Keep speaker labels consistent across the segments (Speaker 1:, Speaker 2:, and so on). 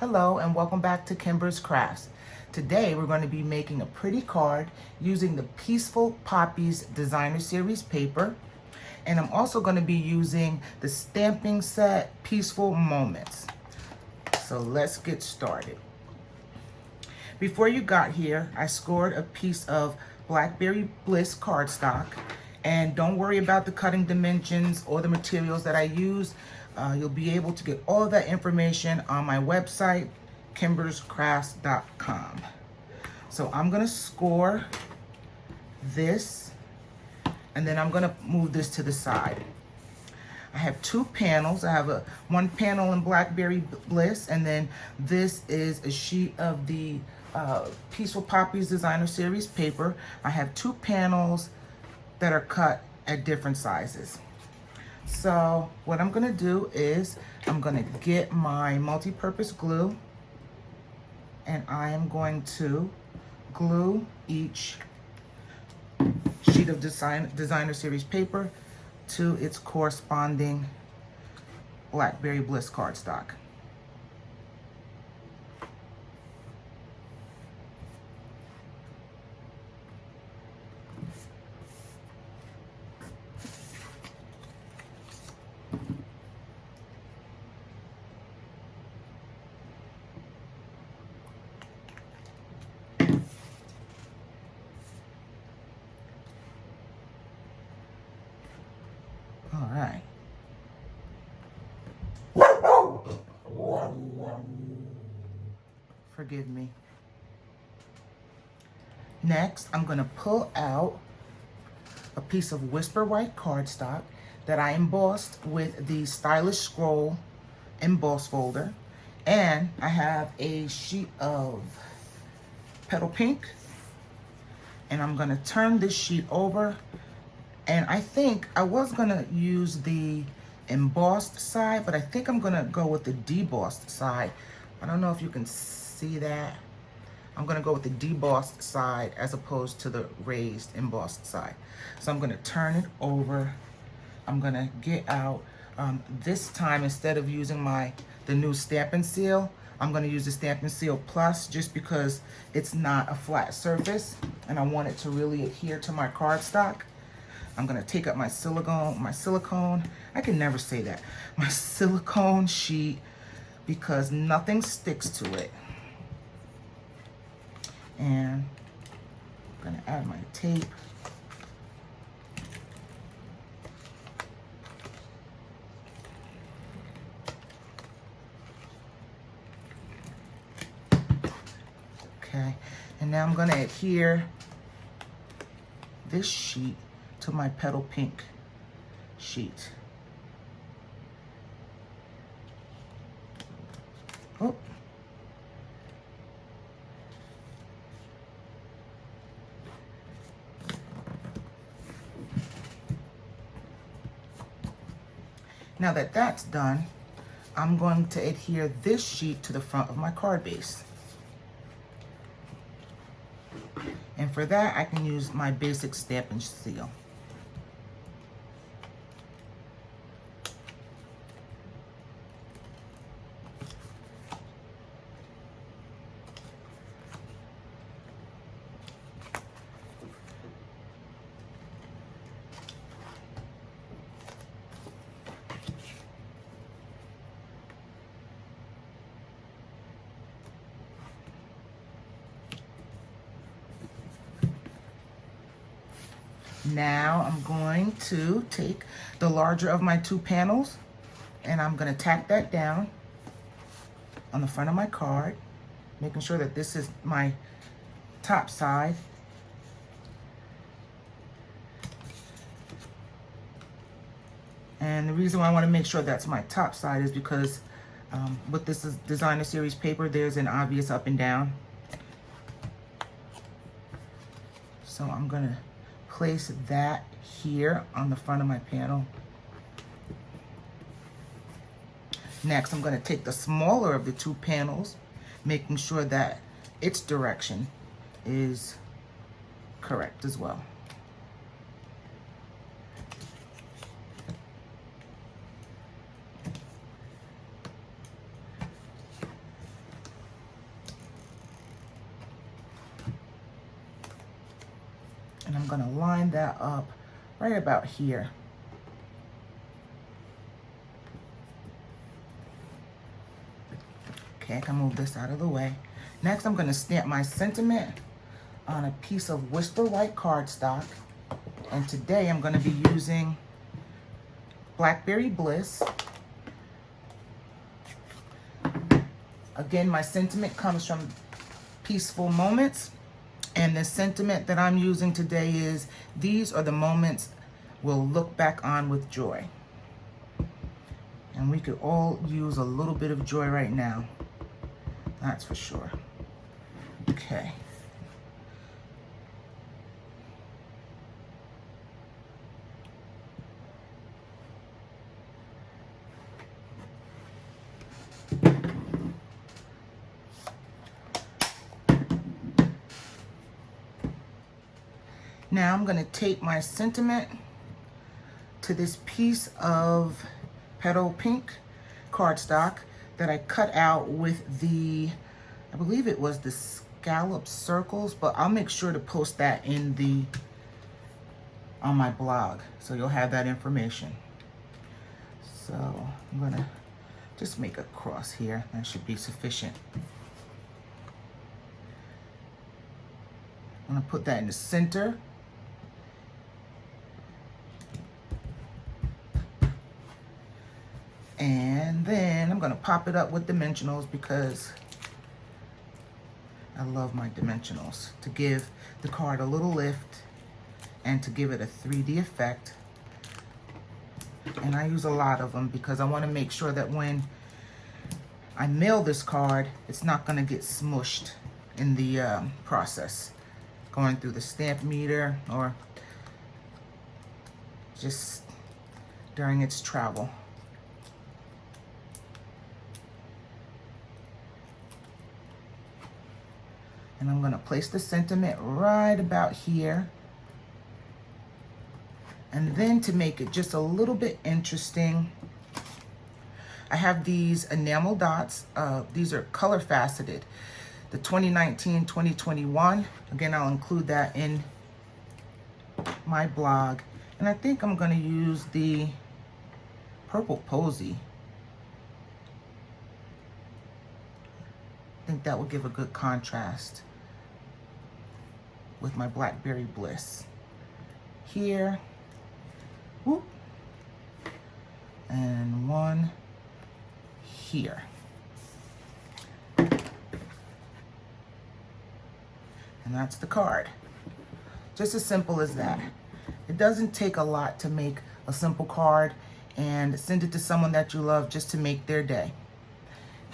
Speaker 1: Hello and welcome back to Kimber's Crafts. Today we're going to be making a pretty card using the Peaceful Poppies Designer Series paper. And I'm also going to be using the stamping set Peaceful Moments. So let's get started. Before you got here, I scored a piece of Blackberry Bliss cardstock. And don't worry about the cutting dimensions or the materials that I use. You'll be able to get all of that information on my website, kimberscrafts.com. So I'm gonna score this, and then I'm gonna move this to the side. I have two panels. I have one panel in Blackberry Bliss, and then this is a sheet of the Peaceful Poppies Designer Series paper. I have two panels that are cut at different sizes. So what I'm gonna do is I'm gonna get my multi-purpose glue, and I am going to glue each sheet of Designer Series paper to its corresponding Blackberry Bliss cardstock. All right. Forgive me. Next, I'm going to pull out a piece of Whisper White cardstock that I embossed with the Stylish Scroll emboss folder. And I have a sheet of Petal Pink. And I'm going to turn this sheet over. And I think I was gonna use the embossed side, but I think I'm gonna go with the debossed side. I don't know if you can see that. I'm gonna go with the debossed side as opposed to the raised embossed side. So I'm gonna turn it over. I'm gonna get out, this time instead of using the new Stampin' Seal, I'm gonna use the Stampin' Seal Plus just because it's not a flat surface and I want it to really adhere to my cardstock. I'm gonna take up my silicone, I can never say that, my silicone sheet, because nothing sticks to it. And I'm gonna add my tape. Okay, and now I'm gonna adhere this sheet to my Petal Pink sheet. Oh. Now that that's done, I'm going to adhere this sheet to the front of my card base. And for that, I can use my basic Stampin' Seal. Now I'm going to take the larger of my two panels and I'm going to tack that down on the front of my card, making sure that this is my top side. And the reason why I want to make sure that's my top side is because with this Designer Series paper, there's an obvious up and down. So I'm going to place that here on the front of my panel. Next, I'm going to take the smaller of the two panels, making sure that its direction is correct as well. And I'm gonna line that up right about here. Okay, I can move this out of the way. Next, I'm gonna stamp my sentiment on a piece of Whisper White cardstock. And today I'm gonna be using Blackberry Bliss. Again, my sentiment comes from Peaceful Moments. And the sentiment that I'm using today is, these are the moments we'll look back on with joy. And we could all use a little bit of joy right now. That's for sure. Okay. Now I'm going to tape my sentiment to this piece of Petal Pink cardstock that I cut out with the, I believe it was the scallop circles, but I'll make sure to post that in on my blog, so you'll have that information. So I'm going to just make a cross here. That should be sufficient. I'm going to put that in the center. And then I'm gonna pop it up with dimensionals because I love my dimensionals, to give the card a little lift and to give it a 3D effect. And I use a lot of them because I wanna make sure that when I mail this card, it's not gonna get smushed in the process, going through the stamp meter or just during its travel. And I'm gonna place the sentiment right about here. And then to make it just a little bit interesting, I have these enamel dots. These are color faceted. The 2019-2021. Again, I'll include that in my blog. And I think I'm gonna use the Purple Posy. I think that will give a good contrast with my Blackberry Bliss. Here, whoop, and one here. And that's the card. Just as simple as that. It doesn't take a lot to make a simple card and send it to someone that you love just to make their day.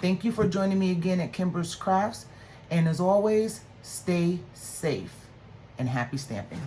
Speaker 1: Thank you for joining me again at Kimbra's Crafts. And as always, stay safe and happy stamping.